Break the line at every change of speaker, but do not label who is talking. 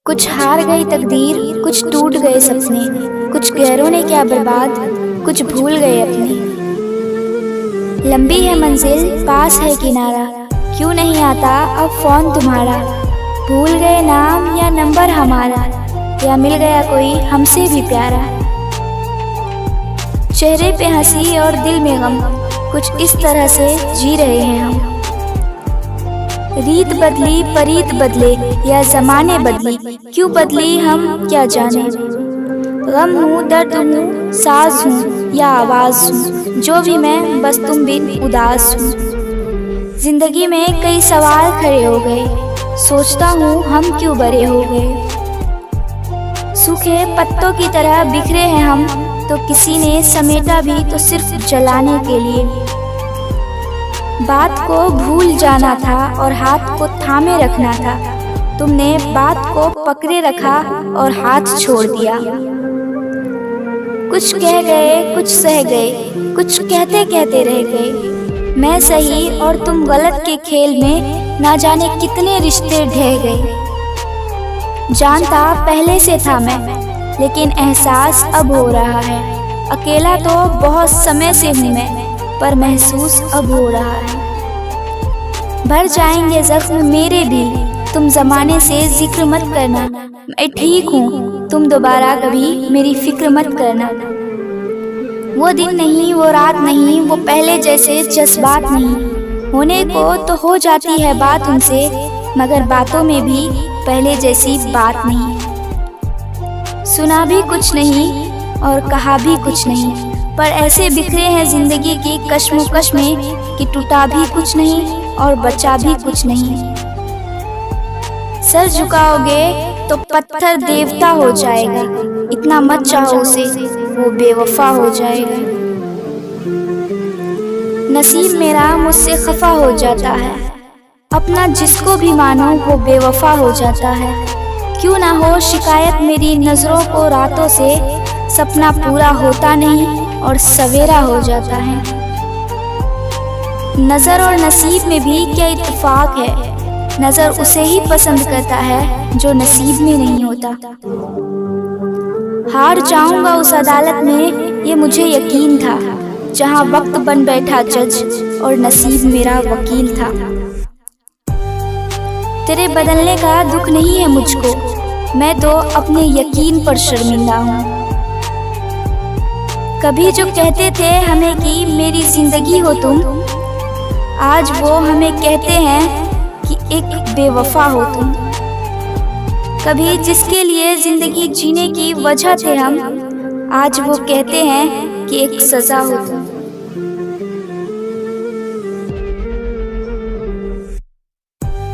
कुछ हार गई तकदीर, कुछ टूट गए सपने, कुछ गैरों ने क्या बर्बाद, कुछ भूल गए अपने। लंबी है मंजिल, पास है किनारा, क्यों नहीं आता अब फोन तुम्हारा। भूल गए नाम या नंबर हमारा, या मिल गया कोई हमसे भी प्यारा। चेहरे पे हंसी और दिल में गम, कुछ इस तरह से जी रहे हैं हम। रीत बदली परीत बदले या जमाने बदली, क्यों बदली हम क्या जाने। गम हूँ दर्द हूँ साज हूँ या आवाज हूँ, जो भी मैं बस तुम बिन उदास हूँ। जिंदगी में कई सवाल खड़े हो गए, सोचता हूँ हम क्यों बड़े हो गए। सूखे पत्तों की तरह बिखरे हैं हम, तो किसी ने समेटा भी तो सिर्फ जलाने के लिए। बात को भूल जाना था और हाथ को थामे रखना था, तुमने बात को पकड़े रखा और हाथ छोड़ दिया। कुछ कह गए कुछ सह गए, कुछ कहते कहते रह गए। मैं सही और तुम गलत के खेल में ना जाने कितने रिश्ते ढह गए। जानता पहले से था मैं, लेकिन एहसास अब हो रहा है। अकेला तो बहुत समय से हूँ मैं, पर महसूस अब हो रहा है। भर जाएंगे जख्म मेरे भी, तुम जमाने से जिक्र मत करना। मैं ठीक हूँ, तुम दोबारा कभी मेरी फिक्र मत करना। वो दिन नहीं, वो रात नहीं, वो पहले जैसे जज्बात नहीं। होने को तो हो जाती है बात उनसे, मगर बातों में भी पहले जैसी बात नहीं। सुना भी कुछ नहीं और कहा भी कुछ नहीं, पर ऐसे बिखरे हैं जिंदगी की कश्मोकश में कि टूटा भी कुछ नहीं और बचा भी कुछ नहीं। सर झुकाओगे तो पत्थर देवता हो जाएगा, इतना मत चाहो उसे, वो बेवफा हो जाएगा। नसीब मेरा मुझसे खफा हो जाता है, अपना जिसको भी मानो वो बेवफा हो जाता है। क्यों ना हो शिकायत मेरी नजरों को रातों से, सपना पूरा होता नहीं और सवेरा हो जाता है। नजर और नसीब में भी क्या इत्तेफाक है, नजर उसे ही पसंद करता है जो नसीब में नहीं होता। हार जाऊंगा उस अदालत में ये मुझे यकीन था, जहां वक्त बन बैठा जज और नसीब मेरा वकील था। तेरे बदलने का दुख नहीं है मुझको, मैं तो अपने यकीन पर शर्मिंदा हूँ। कभी जो कहते थे हमें कि मेरी जिंदगी हो तुम, आज वो हमें कहते हैं कि एक बेवफा हो तुम। कभी जिसके लिए जिंदगी जीने की वजह थे हम, आज वो कहते हैं कि एक सजा हो तुम।